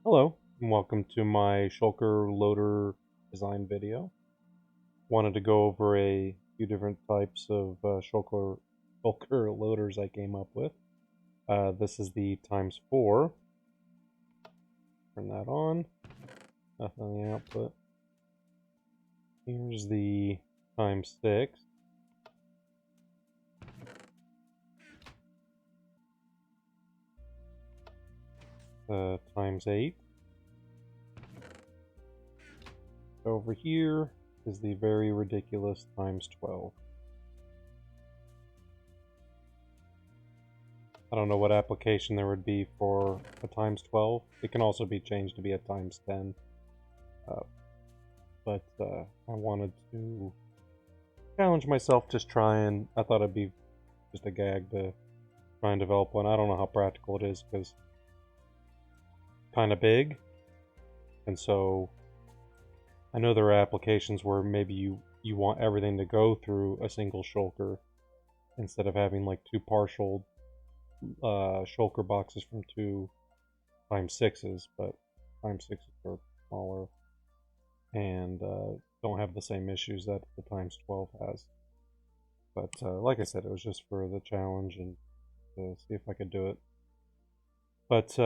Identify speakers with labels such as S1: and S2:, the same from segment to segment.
S1: Hello, and welcome to my Shulker loader design video. Wanted to go over a few different types of Shulker loaders I came up with. This is the ×4. Turn that on. Nothing on the output. Here's the ×6. ×8. Over here is the very ridiculous ×12. I don't know what application there would be for a ×12. It can also be changed to be a ×10. But I wanted to challenge myself, just try and I thought it'd be just a gag to try and develop one. I don't know how practical it is because it's kind of big, and so I know there are applications where maybe you want everything to go through a single shulker instead of having like two partial shulker boxes from two ×6s, but ×6s are smaller and don't have the same issues that the ×12 has. But like I said, it was just for the challenge and to see if I could do it. But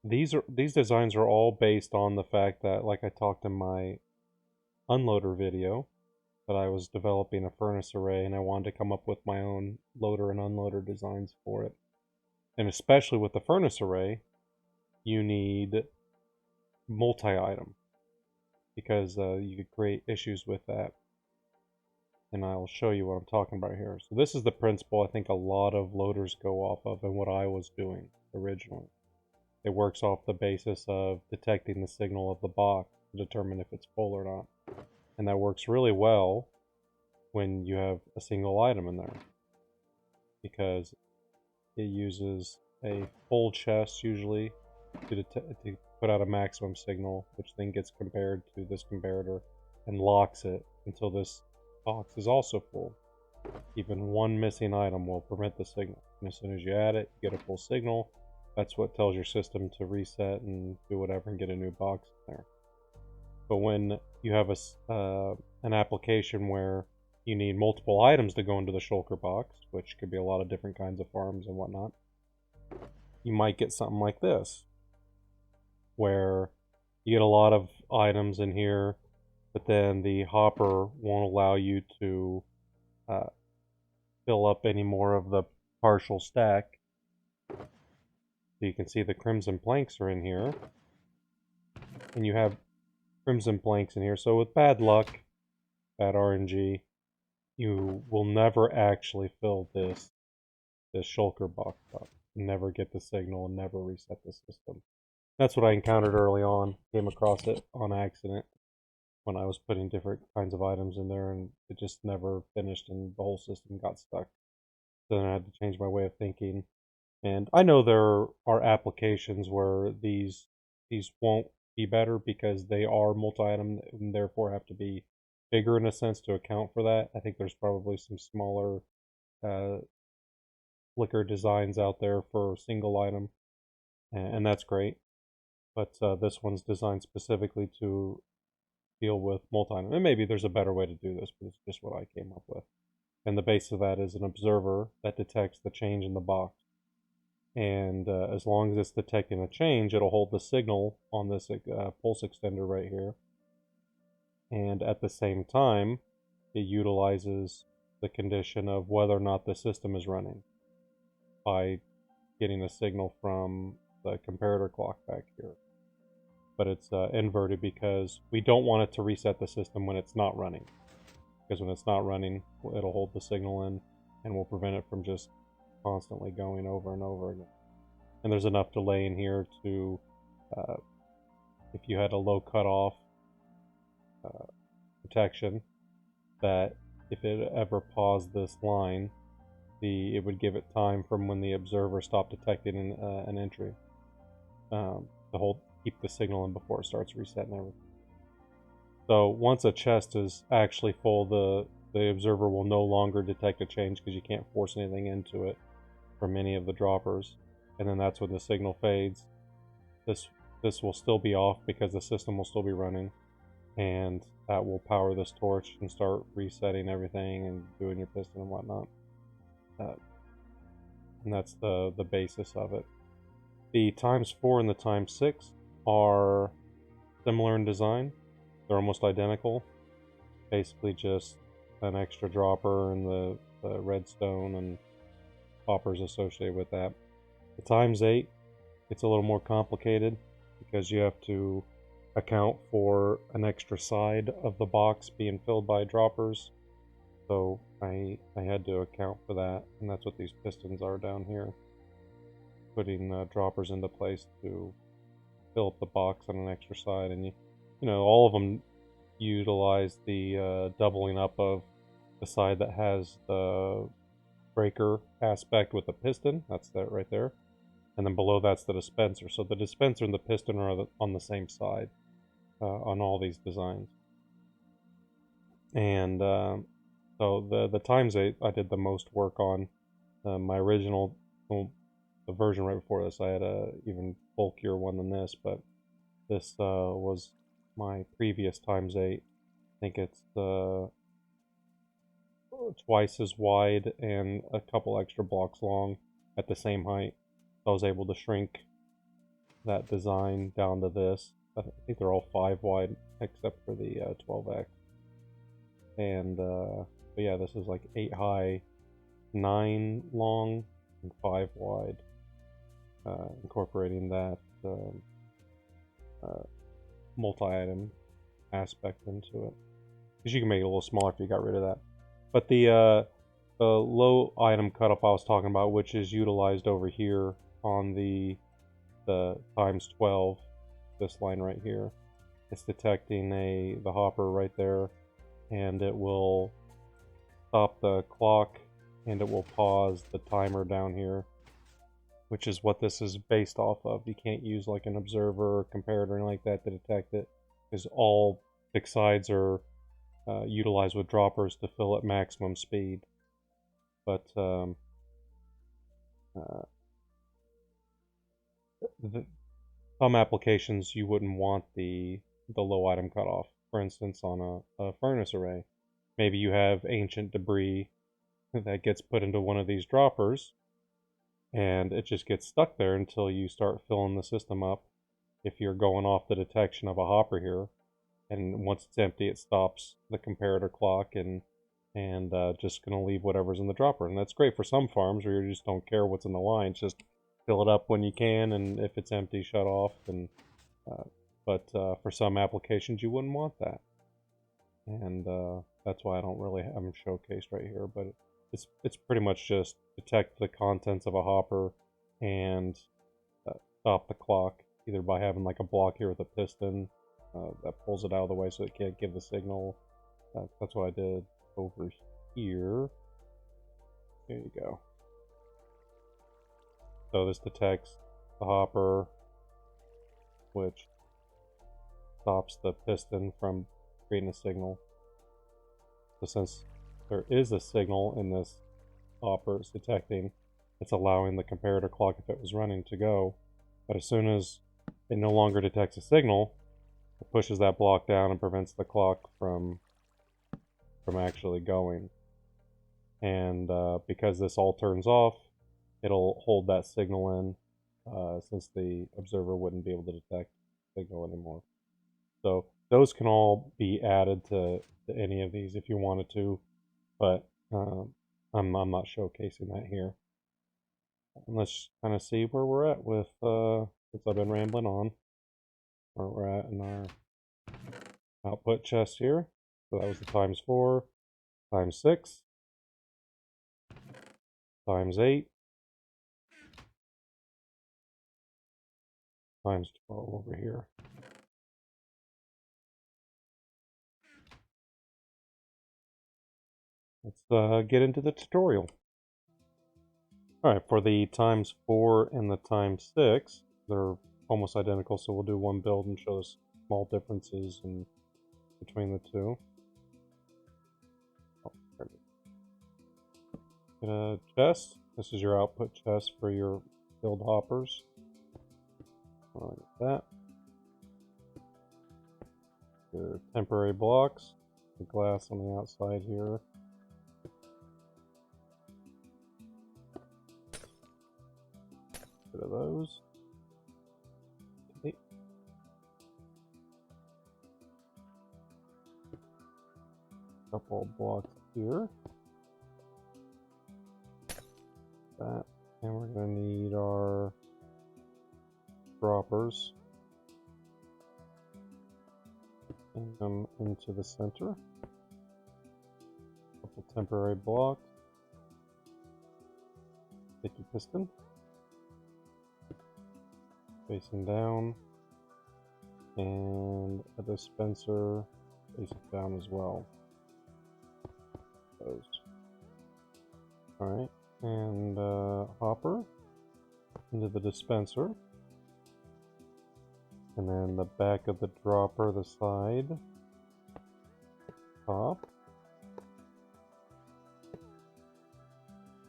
S1: these designs are all based on the fact that, like I talked in my unloader video, that I was developing a furnace array and I wanted to come up with my own loader and unloader designs for it. And especially with the furnace array, you need multi-item because you could create issues with that. And I'll show you what I'm talking about here. So this is the principle I think a lot of loaders go off of and what I was doing originally. It works off the basis of detecting the signal of the box to determine if it's full or not. And that works really well when you have a single item in there, because it uses a full chest usually to put out a maximum signal, which then gets compared to this comparator and locks it until this box is also full. Even one missing item will prevent the signal, and as soon as you add it, you get a full signal. That's what tells your system to reset and do whatever and get a new box in there. But when you have an application where you need multiple items to go into the shulker box, which could be a lot of different kinds of farms and whatnot, you might get something like this, where you get a lot of items in here, but then the hopper won't allow you to fill up any more of the partial stack. So you can see the crimson planks are in here, and you have crimson planks in here. So with bad luck, bad RNG, you will never actually fill this shulker box up. Never get the signal and never reset the system. That's what I encountered early on. Came across it on accident when I was putting different kinds of items in there, and it just never finished and the whole system got stuck. So then I had to change my way of thinking. And I know there are applications where these won't be better because they are multi-item and therefore have to be bigger in a sense to account for that. I think there's probably some smaller flicker designs out there for single item, and that's great. But this one's designed specifically to deal with multi-item. And maybe there's a better way to do this, but it's just what I came up with. And the base of that is an observer that detects the change in the box. And as long as it's detecting a change, it'll hold the signal on this pulse extender right here. And at the same time, it utilizes the condition of whether or not the system is running by getting a signal from the comparator clock back here. But it's inverted because we don't want it to reset the system when it's not running. Because when it's not running, it'll hold the signal in and will prevent it from just constantly going over and over again. And there's enough delay in here to, if you had a low cutoff protection, that if it ever paused this line, it would give it time from when the observer stopped detecting an entry to keep the signal in before it starts resetting everything. So once a chest is actually full, the observer will no longer detect a change because you can't force anything into it from any of the droppers. And then that's when the signal fades. This this will still be off because the system will still be running, and that will power this torch and start resetting everything and doing your piston and whatnot. And that's the basis of it. The ×4 and the ×6 are similar in design. They're almost identical. Basically just an extra dropper and the redstone and hoppers associated with that. The ×8, it's a little more complicated because you have to account for an extra side of the box being filled by droppers. So I had to account for that, and that's what these pistons are down here. Putting droppers into place to fill up the box on an extra side, and you know, all of them utilize the doubling up of the side that has the breaker aspect with the piston. That's that right there. And then below that's the dispenser. So the dispenser and the piston are on the same side on all these designs. And so the ×8 I did the most work on. My original, well, the version right before this, I had a even bulkier one than this, but this was my previous ×8. I think it's twice as wide and a couple extra blocks long at the same height. So I was able to shrink that design down to this. I think they're all 5 wide except for the 12x. And but yeah, this is like 8 high, 9 long, and 5 wide, incorporating that multi-item aspect into it. Because you can make it a little smaller if you got rid of that. But the low item cutoff I was talking about, which is utilized over here on the ×12, this line right here, it's detecting the hopper right there, and it will stop the clock and it will pause the timer down here, which is what this is based off of. You can't use like an observer or comparator or anything like that to detect it, because all 6 sides are utilized with droppers to fill at maximum speed. But some applications you wouldn't want the low item cutoff. For instance, on a furnace array, maybe you have ancient debris that gets put into one of these droppers, and it just gets stuck there until you start filling the system up. If you're going off the detection of a hopper here, and once it's empty, it stops the comparator clock and just going to leave whatever's in the dropper. And that's great for some farms where you just don't care what's in the line. Just fill it up when you can, and if it's empty, shut off. And but for some applications, you wouldn't want that. And that's why I don't really have them showcased right here. But it's pretty much just detect the contents of a hopper and stop the clock, either by having like a block here with a piston that pulls it out of the way so it can't give the signal. That's what I did over here. There you go. So this detects the hopper, which stops the piston from creating a signal. So since there is a signal in this hopper it's detecting, it's allowing the comparator clock, if it was running, to go. But as soon as it no longer detects a signal, it pushes that block down and prevents the clock from actually going. And because this all turns off, it'll hold that signal in, since the observer wouldn't be able to detect the signal anymore. So those can all be added to any of these if you wanted to, but I'm not showcasing that here. And let's kind of see where we're at with, since I've been rambling on, where we're at in our output chest here. So that was the ×4, ×6, ×8, ×12 over here. Let's get into the tutorial. Alright, for the ×4 and the ×6, they're almost identical, so we'll do one build and show us small differences between the two. Get a chest. This is your output chest for your build hoppers. Like that. The temporary blocks, the glass on the outside here. Bit of those. Okay. Couple blocks here. That, and we're gonna need our droppers. Bring them into the center. Couple temporary blocks. Sticky piston. Facing down. And a dispenser facing down as well. Those. Alright. And hopper into the dispenser. And then the back of the dropper, the side, top.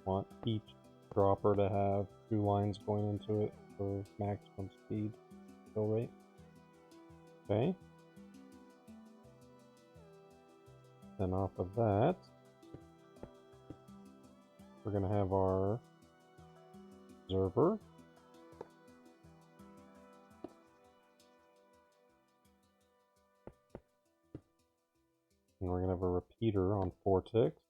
S1: Want each dropper to have 2 lines going into it for maximum speed fill rate. Okay. Then off of that, we're going to have our observer. And we're going to have a repeater on 4 ticks.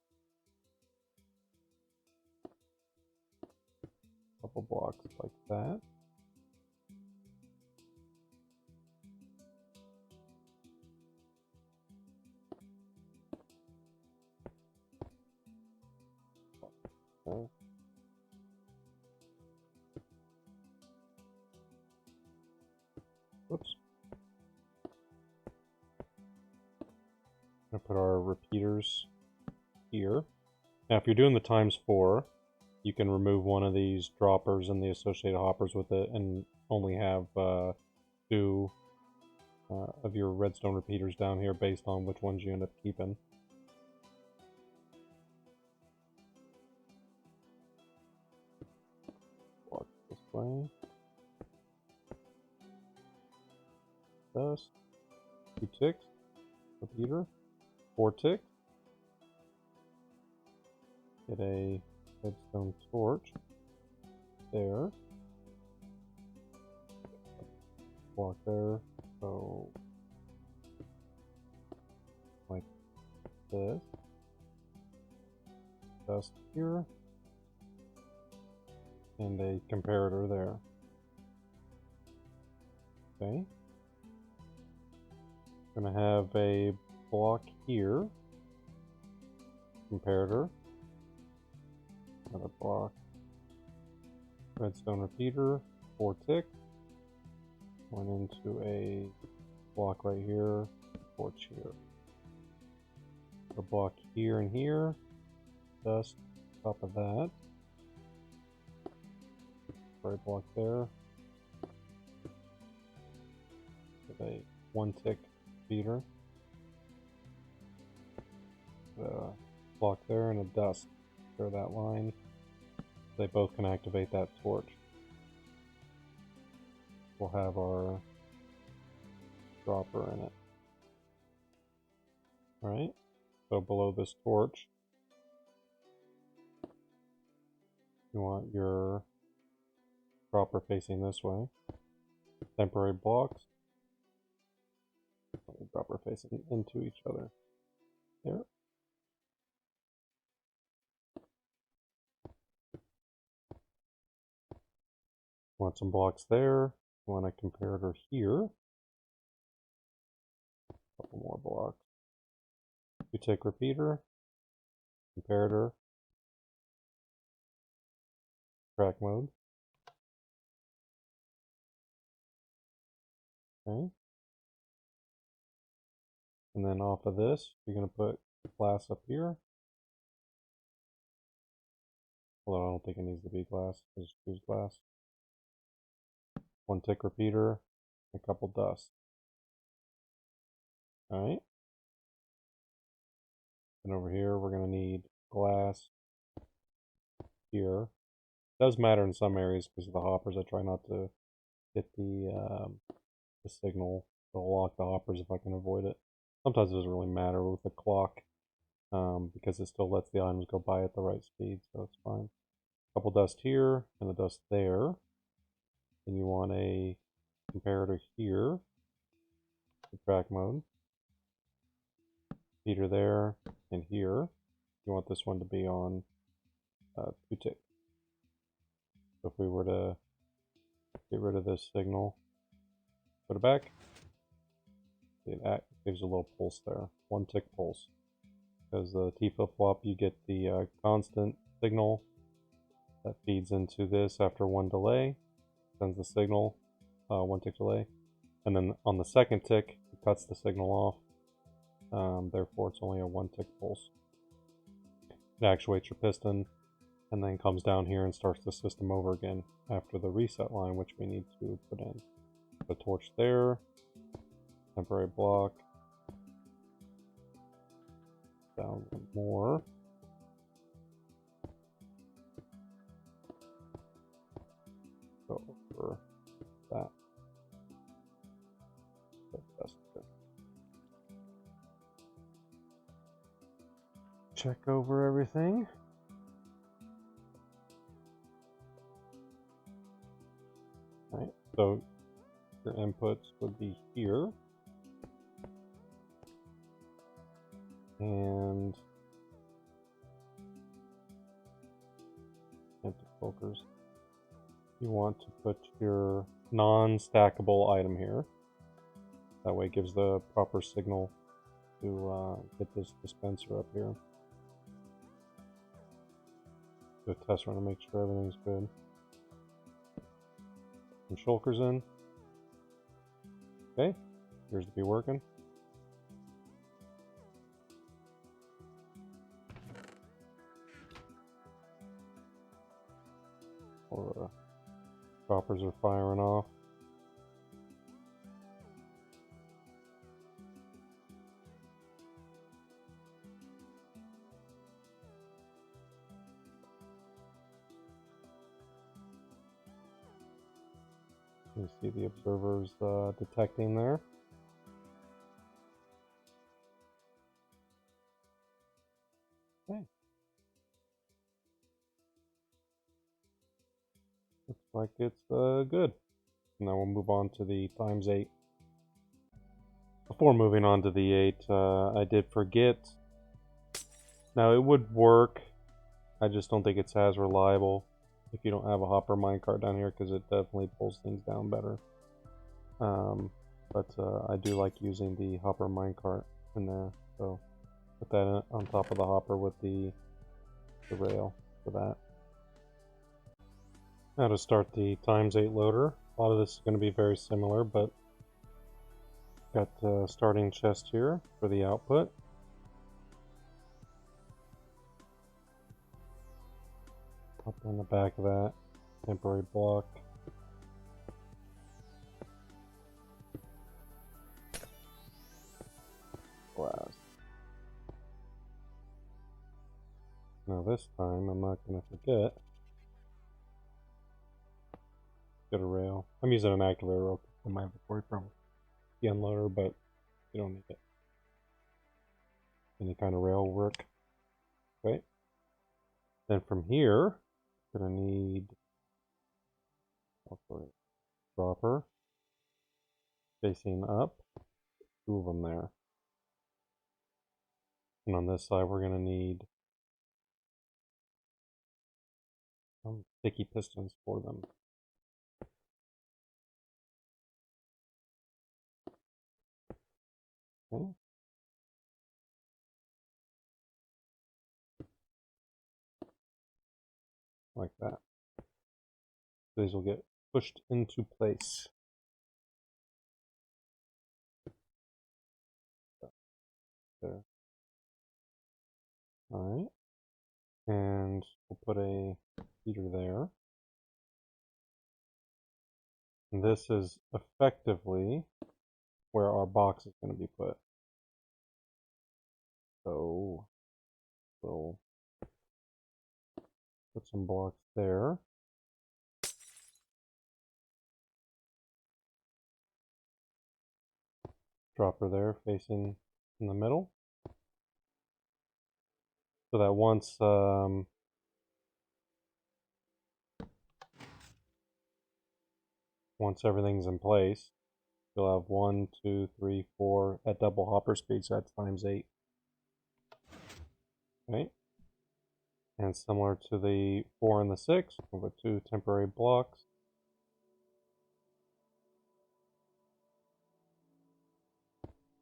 S1: Couple blocks like that. Okay. Whoops. I'm going to put our repeaters here. Now if you're doing the ×4, you can remove one of these droppers and the associated hoppers with it and only have 2 of your redstone repeaters down here based on which ones you end up keeping. Block this way. Dust. 2 ticks. Repeater. 4 ticks. Get a redstone torch there. Block there. So like this. Dust here. And a comparator there. Okay. Gonna have a block here. Comparator. Another block. Redstone repeater. 4 tick. Went into a block right here. Torch here. A block here and here. Dust top of that. Right block there. With a 1 tick feeder. A block there and a dust. Clear that line. They both can activate that torch. We'll have our dropper in it. Alright, so below this torch, you want your dropper facing this way. Temporary blocks. Dropper facing into each other. There. Want some blocks there. Want a comparator here. Couple more blocks. 2 tick repeater. Comparator. Track mode. Okay. And then off of this, you're going to put glass up here. Although I don't think it needs to be glass. Just choose glass. 1 tick repeater. A couple dust. Alright. And over here, we're going to need glass here. It does matter in some areas because of the hoppers. I try not to hit the signal It'll lock the hoppers if I can avoid it. Sometimes it doesn't really matter with the clock because it still lets the items go by at the right speed, so it's fine. Couple dust here and a dust there. Then you want a comparator here, track mode. Heater there and here. You want this one to be on 2 tick. So if we were to get rid of this signal, put it back, it gives a little pulse there, 1 tick pulse. Because the T flip-flop, you get the constant signal that feeds into this after 1 delay, sends the signal, 1 tick delay, and then on the second tick, it cuts the signal off. Therefore, it's only a 1 tick pulse. It actuates your piston, and then comes down here and starts the system over again after the reset line, which we need to put in. Put a torch there, temporary block, down more. Go over that. Check over everything. Right, so your inputs would be here. And empty Shulkers. You want to put your non-stackable item here. That way it gives the proper signal to get this dispenser up here. Do a test run to make sure everything's good. Some Shulkers in. Okay, appears to be working. Or choppers are firing off. You see the observers detecting there. Okay. Looks like it's good. Now we'll move on to the ×8. Before moving on to the 8, I did forget. Now it would work. I just don't think it's as reliable if you don't have a hopper minecart down here, because it definitely pulls things down better. But I do like using the hopper minecart in there, so put that on top of the hopper with the rail for that. Now to start the ×8 loader. A lot of this is going to be very similar, but got the starting chest here for the output. Up on the back of that, temporary block. Glass. Now this time I'm not going to forget. Get a rail. I'm using an activator rail in my inventory from the unloader, but you don't need it. Any kind of rail will work. Okay. Then from here, gonna need dropper facing up, 2 of them there. And on this side, we're gonna need some sticky pistons for them. Okay. Like that. These will get pushed into place. There. Alright. And we'll put a heater there. And this is effectively where our box is going to be put. So we'll put some blocks there. dropper there facing in the middle. So that once everything's in place, you'll have 1, 2, 3, 4 at double hopper speed, so that's times 8. Okay. And similar to the 4 and the 6, we'll put 2 temporary blocks.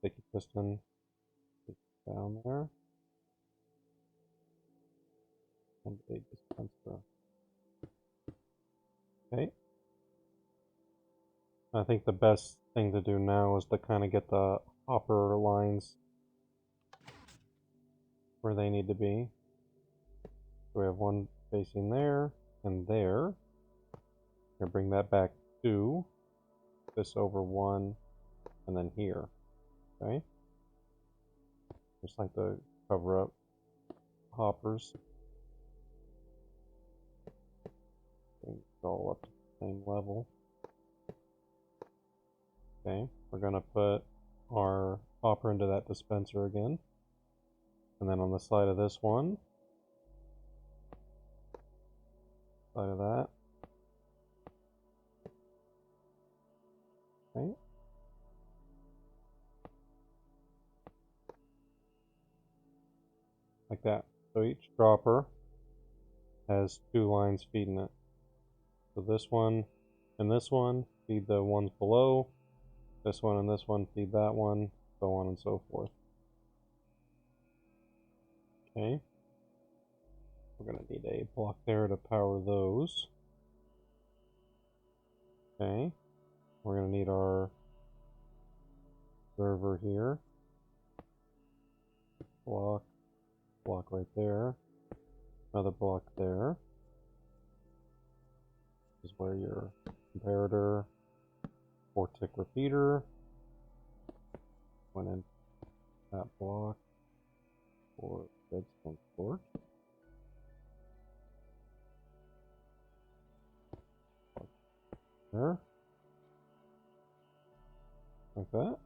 S1: Take your piston down there. And a dispenser. Okay. I think the best thing to do now is to kind of get the hopper lines where they need to be. So we have one facing there and there. I'm going to bring that back 2, this over 1, and then here. Okay? Just like to cover up hoppers. Bring it all up to the same level. Okay, we're going to put our hopper into that dispenser again. And then on the side of this one, side of that. Okay. Like that. So each dropper has 2 lines feeding it. So this one and this one feed the ones below. This one and this one feed that one, so on and so forth. Okay. We're going to need a block there to power those. Okay. We're going to need our server here. Block right there. Another block there. This is where your comparator or tick repeater went in that block for redstone torch. There. Like that.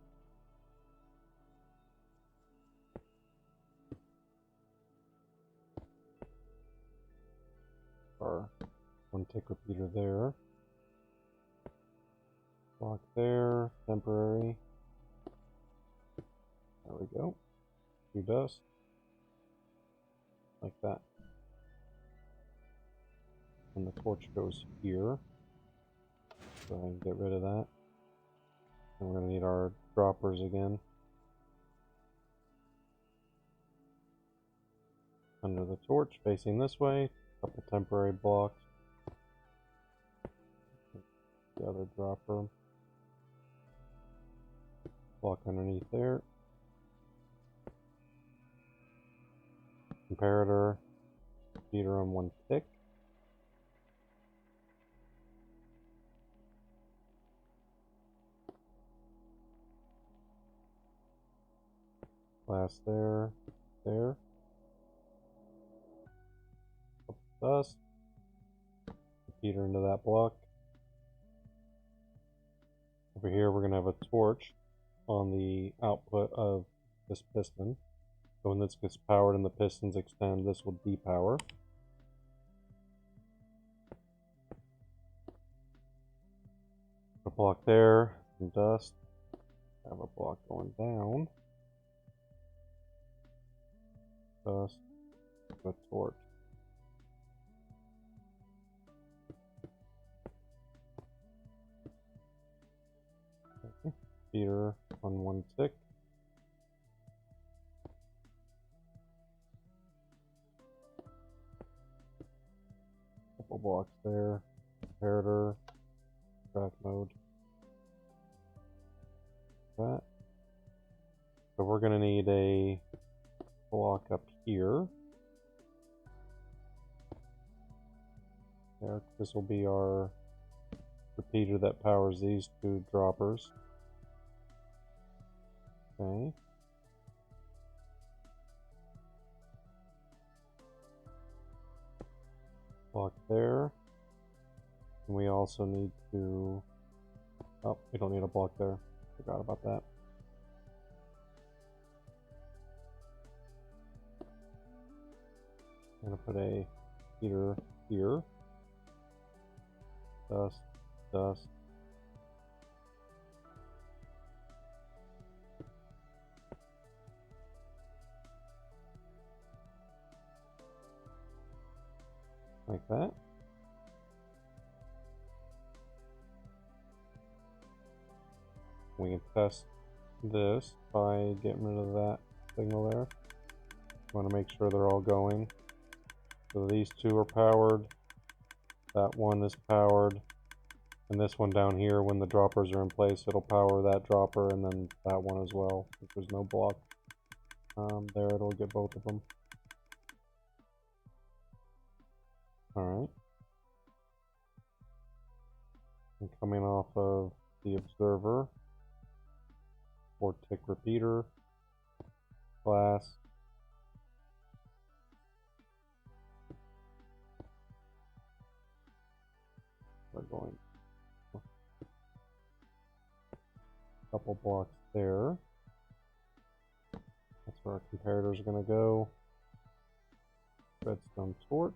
S1: Our one tick repeater there. Block there, temporary. There we go. 2 dust. Like that. And the torch goes here. Go ahead and get rid of that. And we're going to need our droppers again. Under the torch, facing this way. A couple temporary blocks. The other dropper. Block underneath there. Comparator. Feeder on 1 tick. Glass there. There. Couple dust. Feeder into that block. Over here we're going to have a torch on the output of this piston. So when this gets powered and the pistons extend, this will depower. A block there, some dust. Have a block going down. Dust, a torch. Okay. Feeder on 1 tick. Couple blocks there. Comparator. Track mode. That. So we're going to need a block up here. There, this will be our repeater that powers these 2 droppers. Okay. Block there. And we also need to... Oh, we don't need a block there. Forgot about that. I'm gonna put a heater here. Dust, dust. Like that. We can test this by getting rid of that signal there. Want to make sure they're all going. So these two are powered. That one is powered. And this one down here, when the droppers are in place, it'll power that dropper and then that one as well. If there's no block there, it'll get both of them. Alright. And coming off of the observer, 4-tick repeater, glass, we're going a couple blocks there. That's where our comparators are going to go. Redstone torch.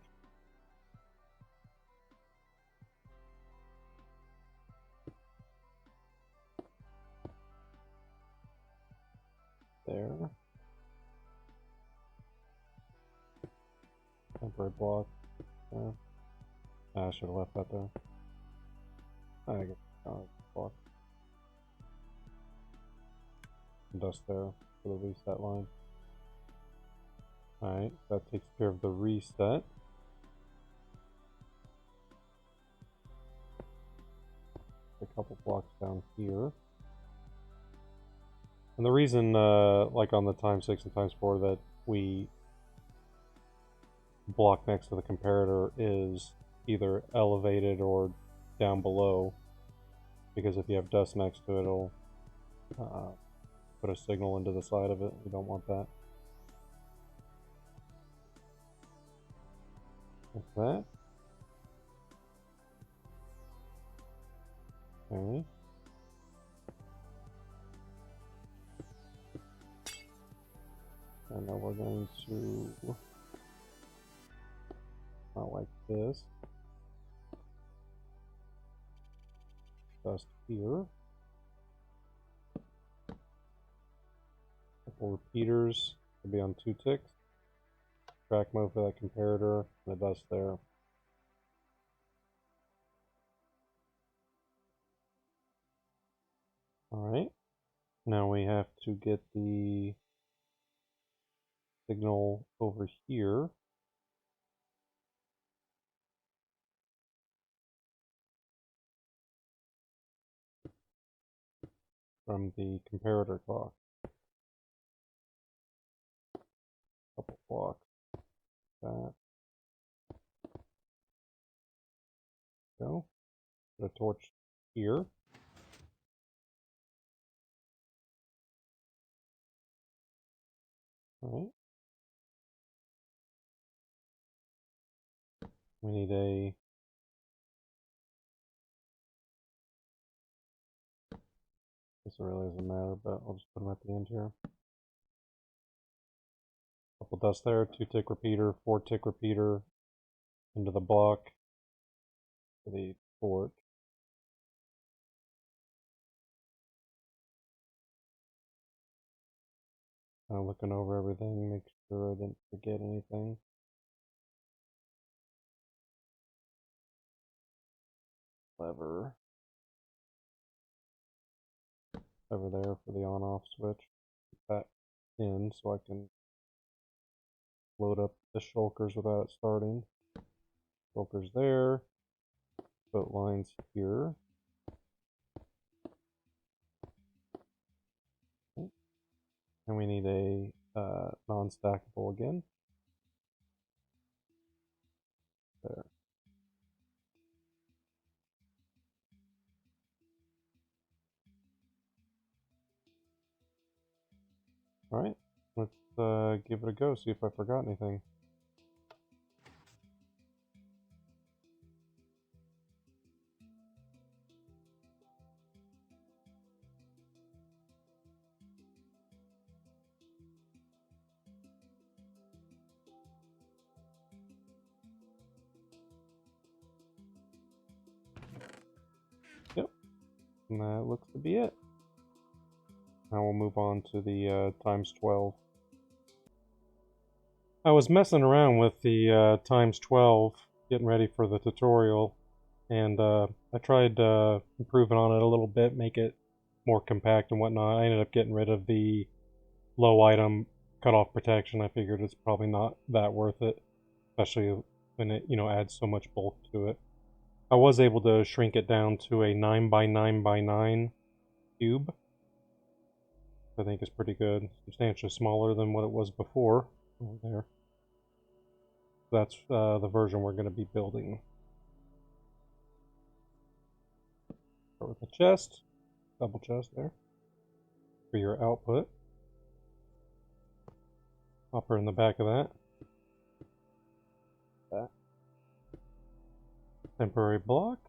S1: There. Temporary block. Yeah. I should have left that there. I guess block. Dust there for the reset line. Alright, that takes care of the reset. A couple blocks down here. And the reason, like on the ×6 and ×4, that we block next to the comparator is either elevated or down below, because if you have dust next to it, it'll put a signal into the side of it. You don't want that. Like that. Okay. And now we're going to, not like this, dust here. Couple repeaters will be on 2 ticks. Track mode for that comparator, and the dust there. Alright, now we have to get the signal over here. From the comparator clock. Couple blocks. That. Go. Put a torch here. Alright. We need a this really doesn't matter, but I'll just put them at the end here. Couple dust there, 2-tick repeater, 4-tick repeater into the block for the torch. Kind of looking over everything, make sure I didn't forget anything. Lever there for the on-off switch. Put that in so I can load up the shulkers without it starting. Shulkers there. Put lines here. Okay. And we need a non-stackable again. There. Alright, let's give it a go, see if I forgot anything. And that looks to be it. Now we'll move on to the times 12. I was messing around with the times 12, getting ready for the tutorial, and I tried improving on it a little bit, make it more compact and whatnot. I ended up getting rid of the low item cutoff protection. I figured it's probably not that worth it, especially when it, adds so much bulk to it. I was able to shrink it down to a 9x9x9 cube. I think is pretty good. Substantially smaller than what it was before. Over there. That's the version we're going to be building. Start with a chest. Double chest there. For your output. Hopper in the back of that. That. Temporary block.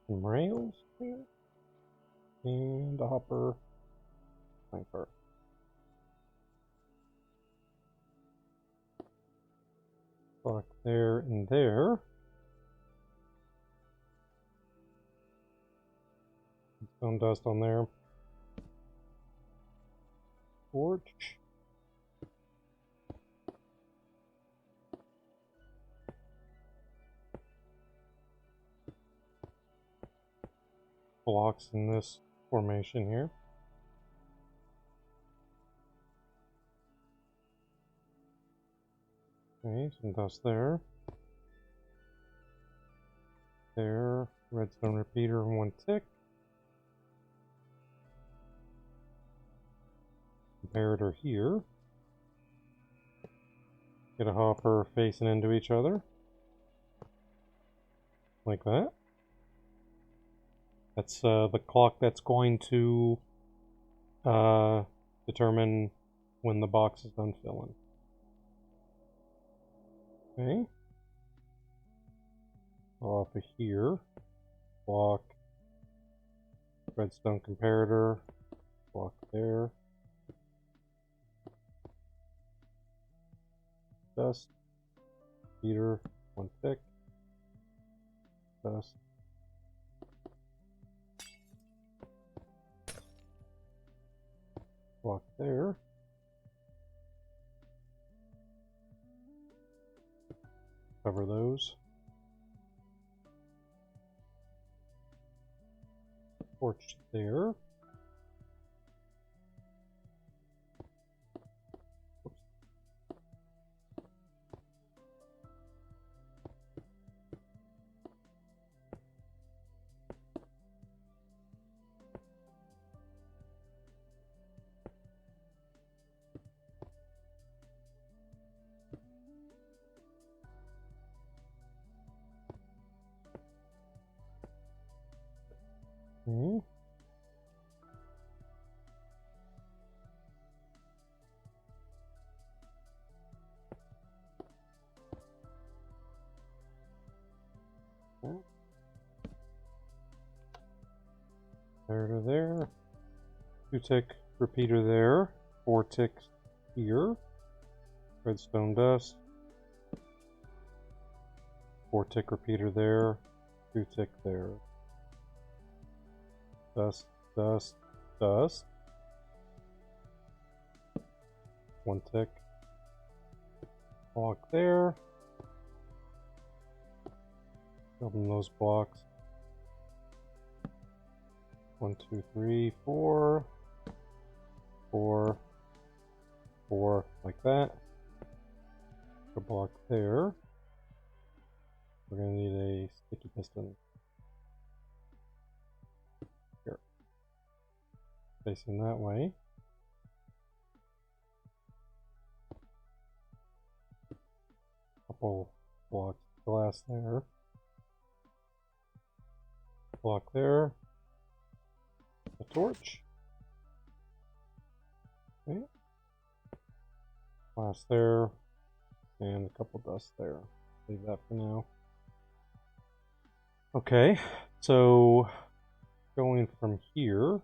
S1: Some rails here. And a hopper. Minecart. Block there and there. Redstone dust on there. Torch. Blocks in this formation here. Okay, some dust there. There, redstone repeater in 1 tick. Comparator here. Get a hopper facing into each other. Like that. That's the clock that's going to determine when the box is done filling. Okay. Off of here. Block. Redstone comparator. Block there. Dust. Heater. 1 tick. Dust. Block there. Cover those. Torch there. Okay. Comparator there. 2 tick repeater there. 4 ticks here. Redstone dust. 4 tick repeater there. 2 tick there. Dust, dust, dust. 1 tick. Block there. Building those blocks. 1, 2, 3, 4. 4. 4, like that. A block there. We're going to need a sticky piston. Here. Facing that way. Couple blocks of glass there. Block there. A torch. Okay. Glass there. And a couple dust there. Leave that for now. Okay, so going from here,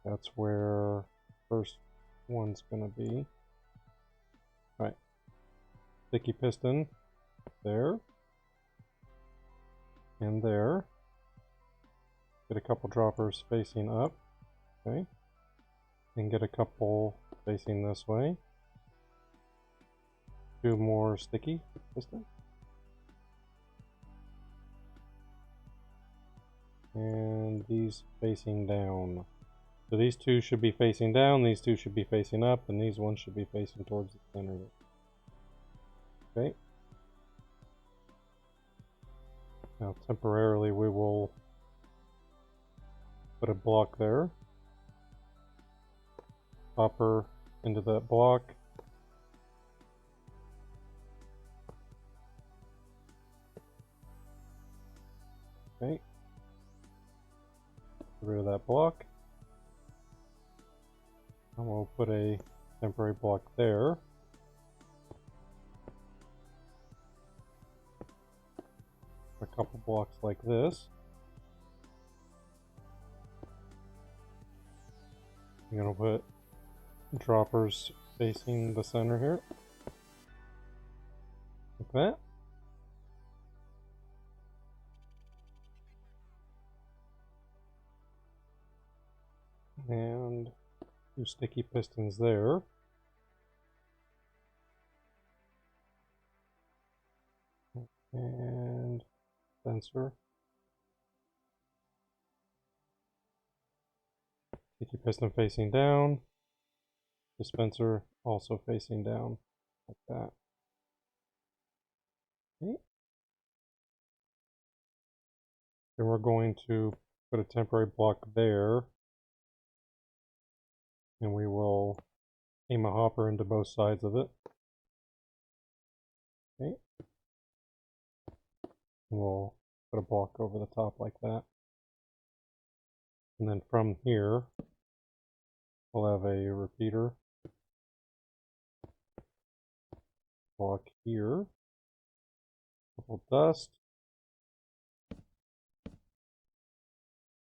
S1: that's where first one's gonna be. Right. Sticky piston there. And there. Get a couple droppers facing up. Okay. And get a couple facing this way. 2 more sticky piston. And these facing down. So these 2 should be facing down, these 2 should be facing up, and these ones should be facing towards the center. Okay. Now temporarily we will put a block there. Hopper into that block. Okay. Get rid of that block. And we'll put a temporary block there. A couple blocks like this. I'm gonna put droppers facing the center here. Like that. And 2 sticky pistons there. And dispenser. Sticky piston facing down. Dispenser also facing down, like that. Okay. Then we're going to put a temporary block there. And we will aim a hopper into both sides of it. Okay. And we'll put a block over the top like that. And then from here, we'll have a repeater block here. Couple dust.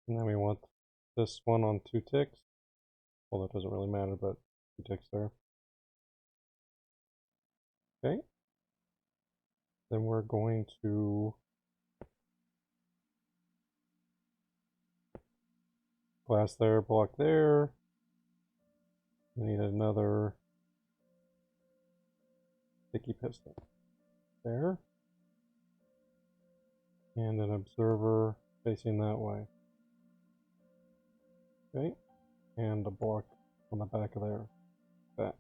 S1: And then we want this one on 2 ticks. Well, that doesn't really matter, but 2 ticks there. Okay. Then we're going to glass there, block there. We need another sticky piston there. And an observer facing that way. Okay. And a block on the back of there. That.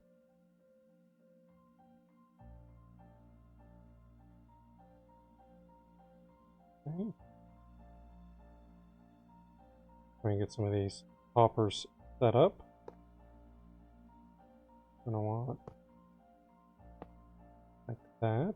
S1: Okay. Try and get some of these hoppers set up. Gonna want like that.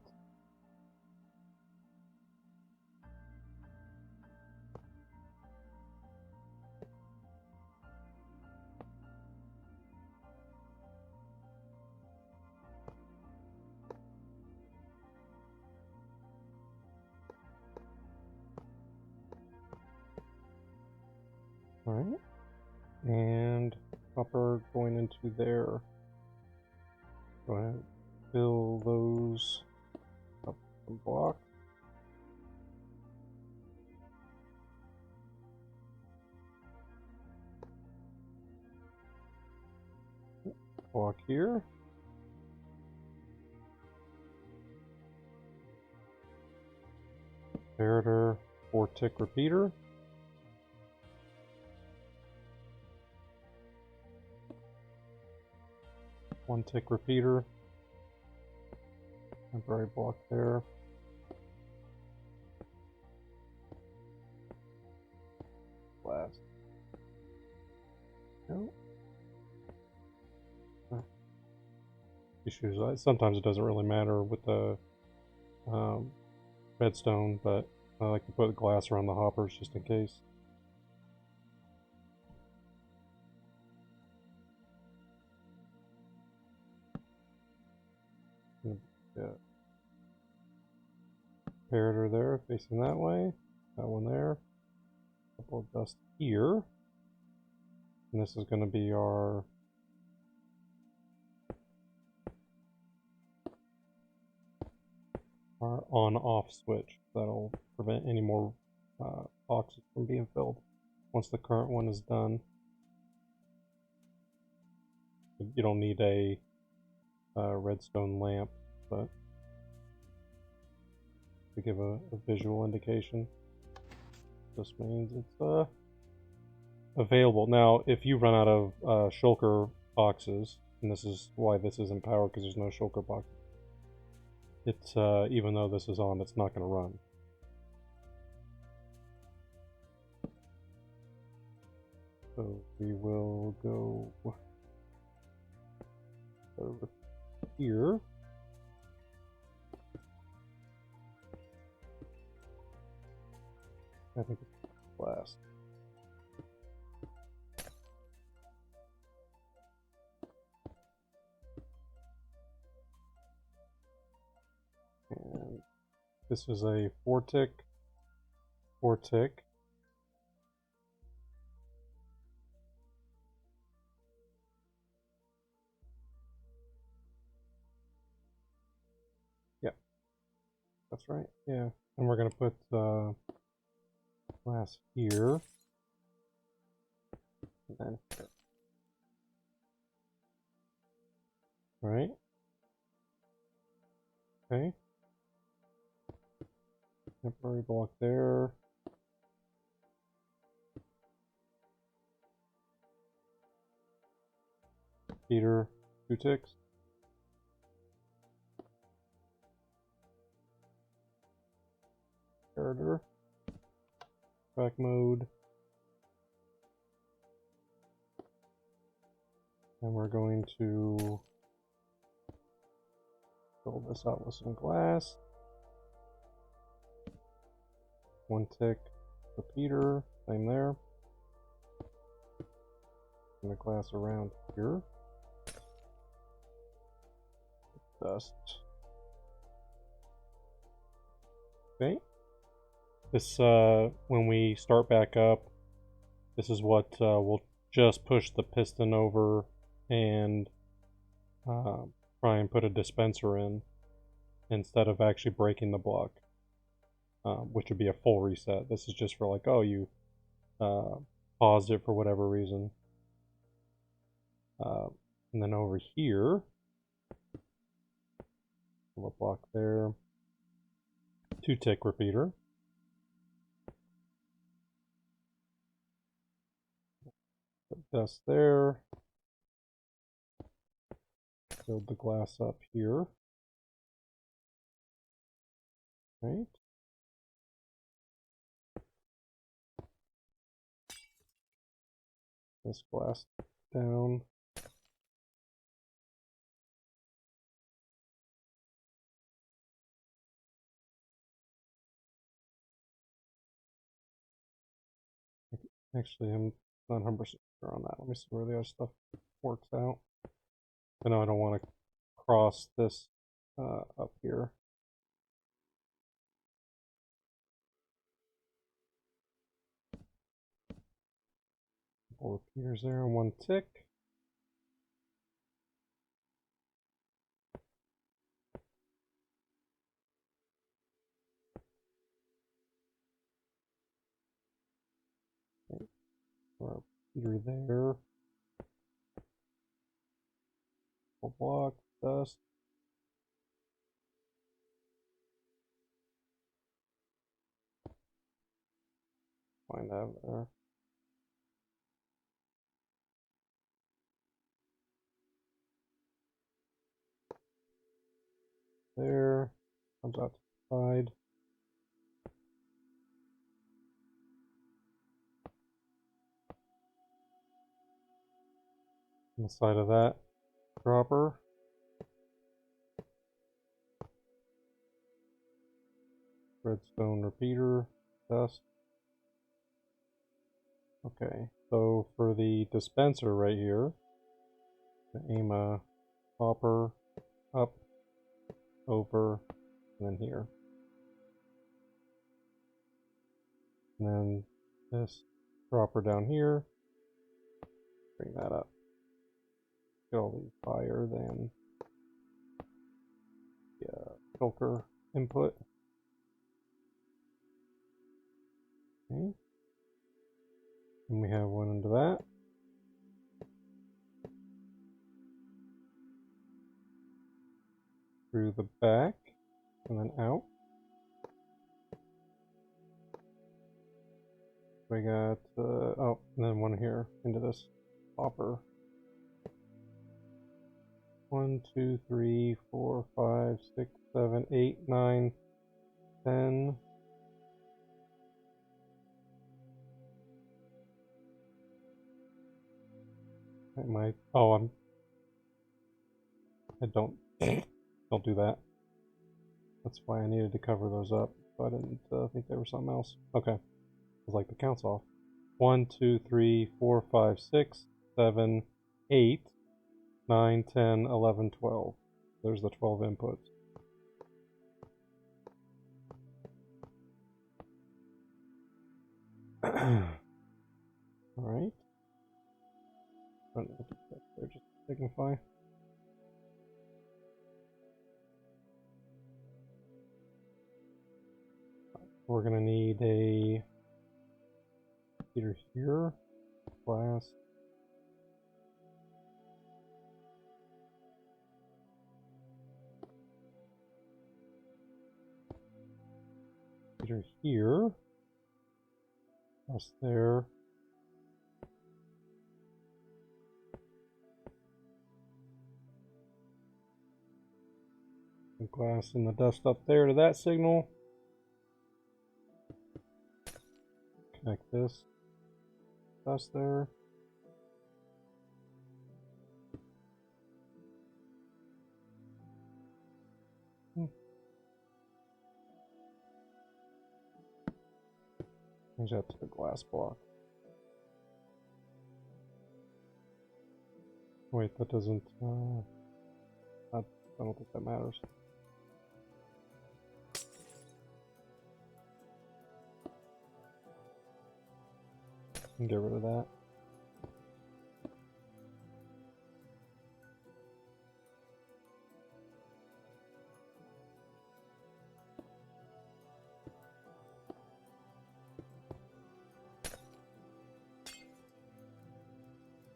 S1: Alright. And hopper going into there. Go ahead and fill those up the block. Block here. Comparator 4-tick repeater. One-tick repeater. Temporary block there. Blast. No. Issues. Sometimes it doesn't really matter with the redstone, but I like to put glass around the hoppers just in case. Yeah. Comparator there, facing that way. That one there. Couple of dust here. And this is going to be our our on-off switch. That'll prevent any more boxes from being filled once the current one is done. You don't need a redstone lamp, but to give a visual indication, this means it's available. Now, if you run out of shulker boxes, and this is why this isn't powered, because there's no shulker box, it's even though this is on, it's not going to run. So we will go over here. I think it's last. And this is a 4-tick, 4-tick. Yep, that's right. Yeah, and we're gonna put glass here, and then here. Right. Okay. Temporary block there. Repeater, 2 ticks. Comparator. Back mode. And we're going to fill this out with some glass. 1 tick repeater, same there. And the glass around here. Dust. Okay. This, when we start back up, this is what we'll just push the piston over and try and put a dispenser in instead of actually breaking the block, which would be a full reset. This is just for like, oh, you paused it for whatever reason. And then over here, a block there, 2 tick repeater. Dust there. Build the glass up here. Right. This glass down. Actually, I'm not 100% sure on that. Let me see where the other stuff works out. I know I don't want to cross this up here. Couple repeaters there, 1 tick. Okay. Repeater there. Couple block, dust. Find out there. There. Comes out to the side. On the side of that dropper. Redstone repeater, dust. Okay, so for the dispenser right here, aim a hopper up, over, and then here. And then this dropper down here, bring that up. Get all these higher than the Shulker. input. Okay. And we have one into that. Through the back, and then out. We got, oh, and then one here into this hopper. 1, 2, 3, 4, 5, 6, 7, 8, 9, 10. I don't do that. That's why I needed to cover those up. So I didn't think they were something else. Okay. I was like, the count's off. 1, 2, 3, 4, 5, 6, 7, 8, 9, 10, 11, 12. There's the 12 inputs. Alright. Just signify. We're gonna need a heater here, glass. Heater here. Glass there. And glass and the dust up there to that signal. Connect this. Dust there. Change that to the glass block. Wait, that doesn't. I don't think that matters. Get rid of that.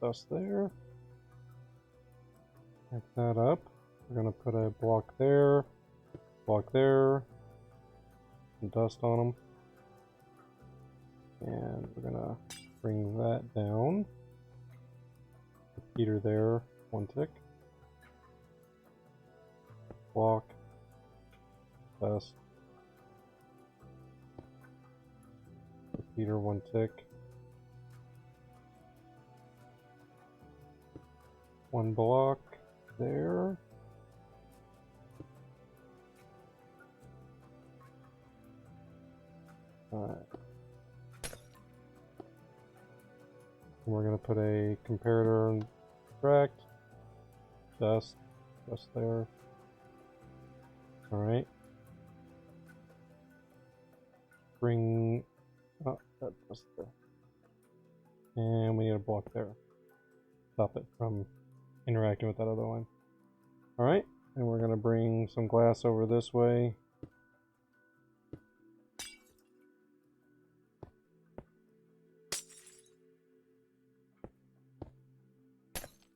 S1: Dust there. Connect that up. We're gonna put a block there, and dust on them. And we're gonna bring that down. Repeater there, 1 tick. Block, dust. Repeater, 1 tick. 1 block there. Alright. We're going to put a comparator and subtract. Dust there. Alright. Bring up that dust there. And we need a block there. Stop it from interacting with that other one. Alright, and we're going to bring some glass over this way.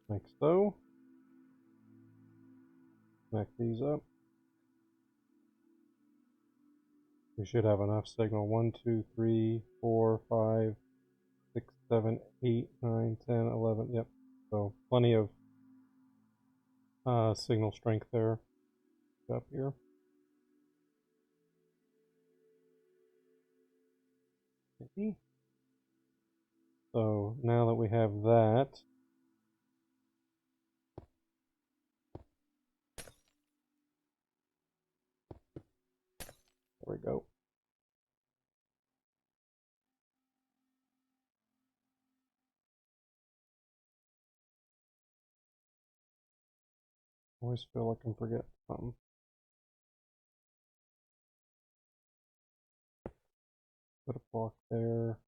S1: Like so. Connect these up. We should have enough signal. 1, 2, 3, 4, 5, 6, 7, 8, 9, 10, 11. Yep. So plenty of signal strength there. Up here. Okay. So now that we have that, there we go. Always feel like I'm forgetting something. Put a block there.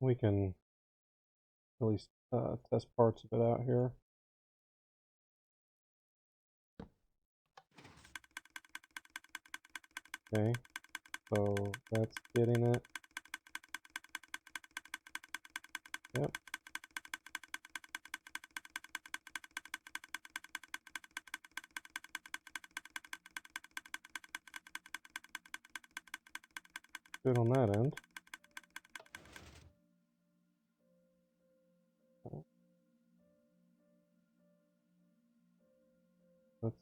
S1: We can at least test parts of it out here. Okay, so that's getting it. Yep. Good on that end. Let's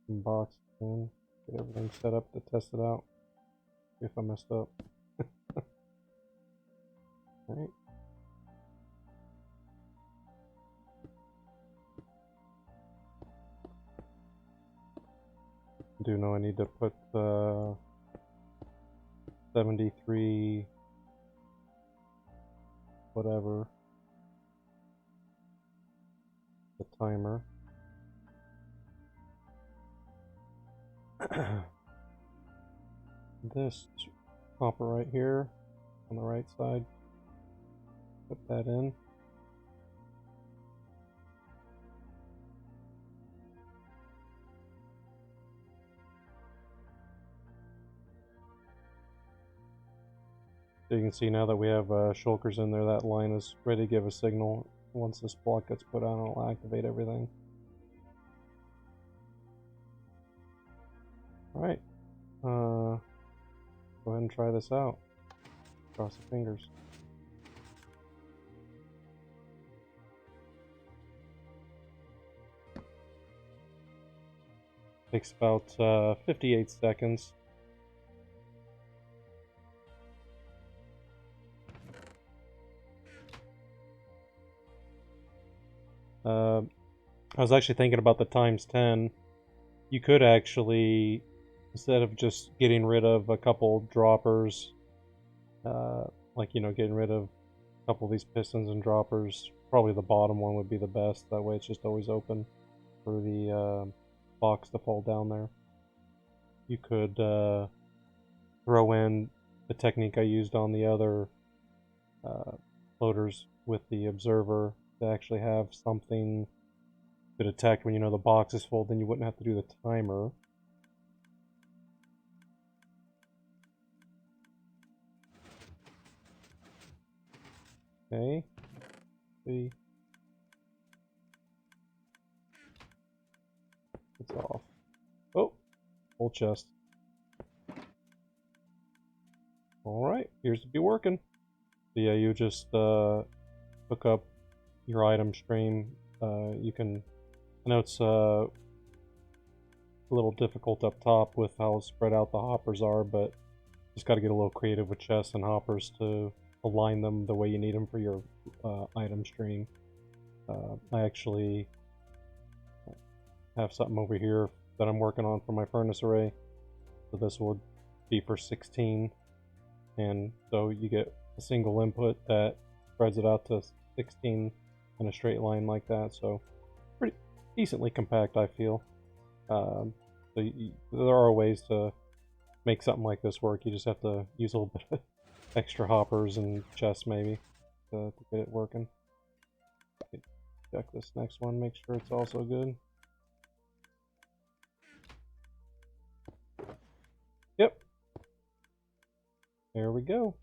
S1: box it in, get everything set up to test it out. See if I messed up. Alright. Do know I need to put 73 whatever the timer. This copper right here on the right side, put that in. So you can see now that we have shulkers in there, that line is ready to give a signal. Once this block gets put on, it'll activate everything. Alright, go ahead and try this out. Cross the fingers. Takes about 58 seconds. I was actually thinking about the times 10. You could actually, instead of just getting rid of a couple droppers, like, you know, getting rid of a couple of these pistons and droppers, probably the bottom one would be the best. That way it's just always open for the box to fall down there. You could throw in the technique I used on the other loaders with the observer to actually have something to detect when you know the box is full, then you wouldn't have to do the timer. Okay. See. It's off. Oh, full chest. Alright, appears to be working. So yeah, you just hook up your item stream. You can, I know it's a little difficult up top with how spread out the hoppers are, but just got to get a little creative with chests and hoppers to align them the way you need them for your item stream. I actually have something over here that I'm working on for my furnace array. So this would be for 16, and so you get a single input that spreads it out to 16 in a straight line like that. So pretty decently compact, I feel. So there are ways to make something like this work. You just have to use a little bit of extra hoppers and chests maybe to get it working. Check this next one, make sure it's also good. Yep. There we go.